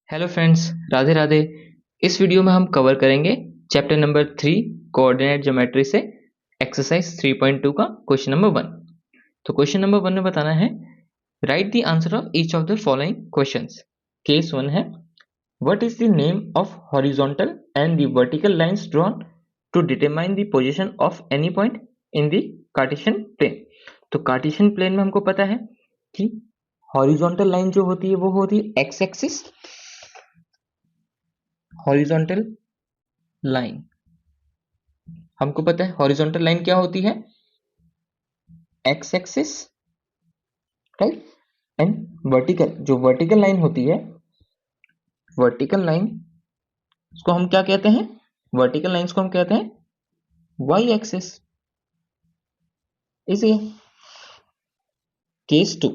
Hello friends, Radhe Radhe. इस video में हम कवर करेंगे चैप्टर नंबर 3 कोऑर्डिनेट ज्योमेट्री से एक्सरसाइज 3.2 का क्वेश्चन नंबर 1। तो क्वेश्चन नंबर 1 में बताना है right the answer of each of the following questions. Case 1 है what is the name of horizontal and the vertical lines drawn to determine the position of any point in the Cartesian plane. तो Cartesian plane में हमको पता है कि horizontal line जो होती है वो होती है एक्स एक्सिस। हॉरिजॉन्टल लाइन हमको पता है हॉरिजॉन्टल लाइन क्या होती है, x axis, right. And vertical, जो वर्टिकल लाइन होती है, वर्टिकल लाइन उसको हम क्या कहते हैं, वर्टिकल लाइंस को हम कहते हैं वाई एक्सिस। इसी case 2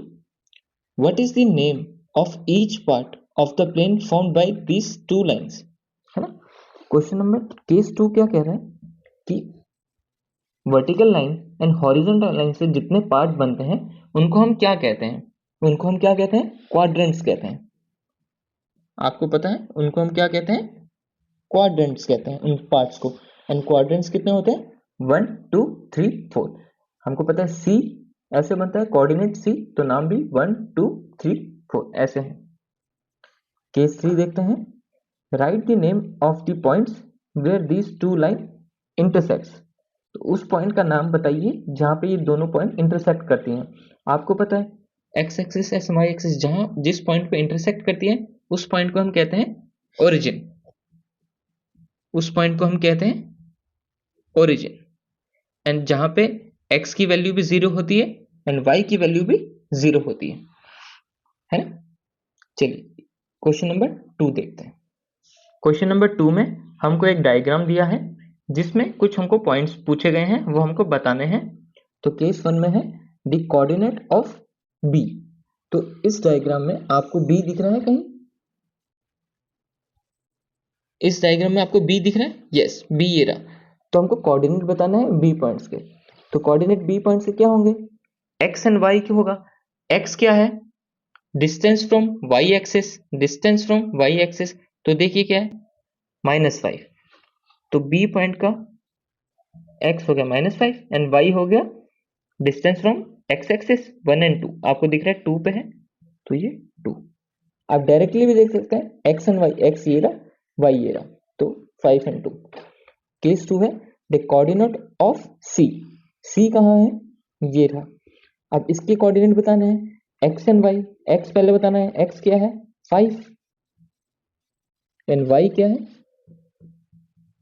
what is the name of each part of the plane formed by these two lines, है ना। क्वेश्चन नंबर केस 2 क्या कह रहा है कि vertical line and horizontal line से जितने पार्ट बनते हैं उनको हम क्या कहते हैं, उनको हम क्या कहते हैं, क्वाड्रेंट्स कहते हैं। आपको पता है उनको हम क्या कहते हैं, क्वाड्रेंट्स कहते हैं उन पार्ट्स को। एंड क्वाड्रेंट्स कितने होते हैं, 1 2 3 4। हमको पता है सी ऐसे बनता है, कोऑर्डिनेट सी, तो नाम भी 1 2 3 4 ऐसे हैं। केस 3 देखते हैं right the name of the points where these two line intersects. तो उस पॉइंट का नाम बताइए जहां पे ये दोनों पॉइंट इंटरसेक्ट करती हैं। आपको पता है x axis as y axis जहां जिस पॉइंट पे इंटरसेक्ट करती है उस पॉइंट को हम कहते हैं ओरिजिन। उस पॉइंट को हम कहते हैं ओरिजिन। एंड जहां पे एक्स की वैल्यू भी 0 होती है एंड वाई की वैल्यू भी 0 होती है ना। चलिए क्वेश्चन नंबर 2 देखते हैं। क्वेश्चन नंबर 2 में हमको एक डायग्राम दिया है जिसमें कुछ हमको पॉइंट्स पूछे गए हैं, वो हमको बताने हैं। तो केस 1 में है द कोऑर्डिनेट ऑफ बी। तो इस डायग्राम में आपको बी दिख रहा है कहीं, इस डायग्राम में आपको बी दिख रहा है, यस बी ये रहा। तो हमको कोऑर्डिनेट बताना है बी पॉइंट्स के। तो कोऑर्डिनेट बी पॉइंट्स के क्या होंगे, एक्स एंड वाई क्या होगा। एक्स क्या है, distance from y axis, distance from y axis, तो देखिए क्या है -5। तो बी पॉइंट का x हो गया -5 एंड y हो गया distance from x axis 1 and 2। आपको दिख रहा है 2 पे है तो ये 2। आप डायरेक्टली भी देख सकते हैं x एंड y, x ये रहा y ये रहा, तो 5 एंड 2। केस 2 है the coordinate of c। c कहाँ है, ये रहा। अब इसके कोऑर्डिनेट बताने हैं x एंड y। x पहले बताना है, x क्या है 5 एंड y क्या है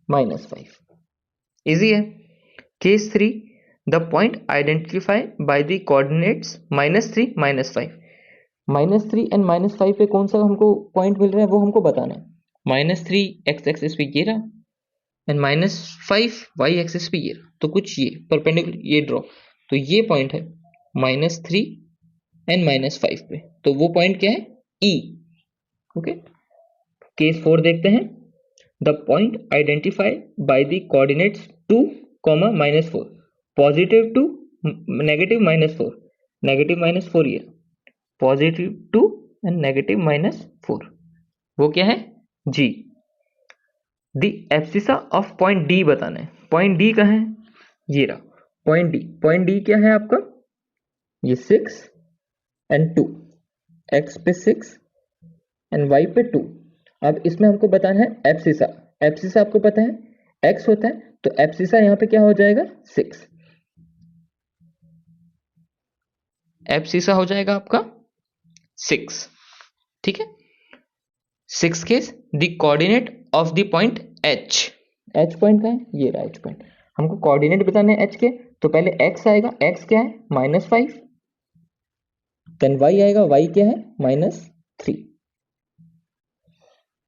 -5। इजी है। Case 3 the point identify by the coordinates -3 -5। -3 and -5 पे कौन सा हमको पॉइंट मिल रहा है वो हमको बताना है। -3 एक्स एक्सिस पे ये रहा एंड -5 वाई एक्सिस पे ये रहा। तो कुछ ये परपेंडिकुलर ये ड्रॉ, तो ये पॉइंट है -3 एंड -5 पे, तो वो पॉइंट क्या है ई। ओके। केस 4 देखते हैं the point identify by the coordinates 2, -4, positive 2 negative -4, negative -4 ये पॉजिटिव 2 एंड नेगेटिव -4, वो क्या है जी। The abscissa of point D बताना है। पॉइंट डी कहाँ है, ये रहा पॉइंट डी। पॉइंट डी क्या है आपका, ये 6 एंड 2, एक्स पे 6 एंड वाई पे 2। अब इसमें हमको बताना है एब्सिसा। एब्सिसा आपको पता है x होता है, तो एब्सिसा यहाँ पे क्या हो जाएगा 6। एब्सिसा हो जाएगा आपका 6, ठीक है। 6 case the coordinate of the point h। h point का है, ये रहा h पॉइंट। हमको कोऑर्डिनेट बताने हैं h के, तो पहले x आएगा, x क्या है -5, देन y आएगा, y क्या है -3।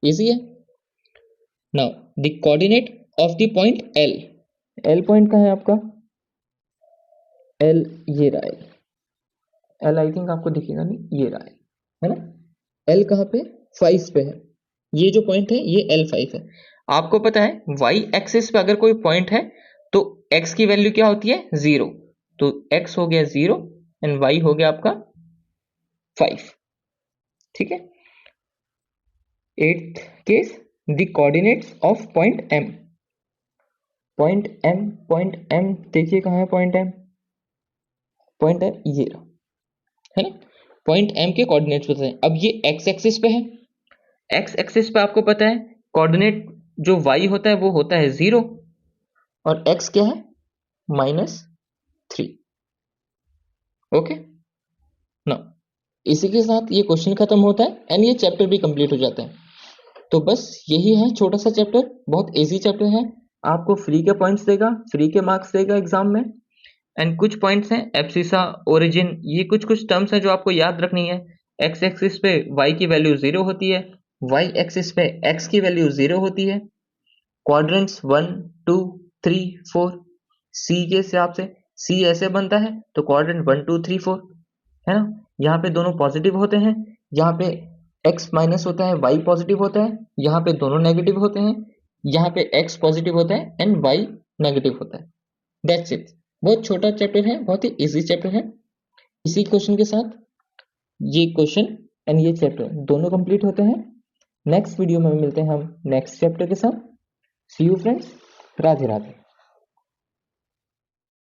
इजी है। Now the coordinate of the point l। l point कहाँ है आपका, l ये रहा l आई थिंक आपको दिखेगा नहीं, ये रहा है ना। l कहाँ पे 5 पे है, ये जो पॉइंट है ये L5 है। आपको पता है y एक्सिस पे अगर कोई पॉइंट है तो x की वैल्यू क्या होती है 0, तो x हो गया 0 एंड y हो गया आपका 5, ठीक है। 8th case, the coordinates of point M. Point M देखिए कहाँ है पॉइंट एम, पॉइंट एम ये रहा, है ना। पॉइंट एम के कोऑर्डिनेट्स बताएं। अब ये एक्स एक्सिस पे है, एक्स एक्सिस पे आपको पता है कोऑर्डिनेट जो वाई होता है वो होता है 0 और एक्स क्या है -3। ओके ना, इसी के साथ ये क्वेश्चन खत्म होता है एंड ये चैप्टर भी कंप्लीट हो जाता है। तो बस यही है छोटा सा चैप्टर, बहुत इजी चैप्टर है, आपको फ्री के पॉइंट्स देगा, फ्री के मार्क्स देगा एग्जाम में। एंड कुछ पॉइंट्स हैं एब्सिसा, ओरिजिन, ये कुछ कुछ टर्म्स हैं जो आपको याद रखनी है। एक्स एक्सिस पे वाई की वैल्यू 0 होती है, वाई एक्सिस पे एक्स की वैल्यू 0 होती है। क्वाड्रेंट्स 1 2 3 4, सी के हिसाब से सी ऐसे बनता है तो क्वाड्रेंट 1 2 3 4, है ना। यहाँ पे दोनों पॉजिटिव होते हैं, यहाँ पे x माइनस होता है, y पॉजिटिव होता है, यहाँ पे दोनों नेगेटिव होते हैं, यहाँ पे x पॉजिटिव होता है एंड y नेगेटिव होता है। That's it. बहुत छोटा चैप्टर है, बहुत ही इजी चैप्टर है। इसी क्वेश्चन के साथ ये क्वेश्चन एंड ये चैप्टर दोनों कंप्लीट होते हैं। नेक्स्ट वीडियो में मिलते हैं हम नेक्स्ट चैप्टर के साथ। सी यू फ्रेंड्स, राधे राधे।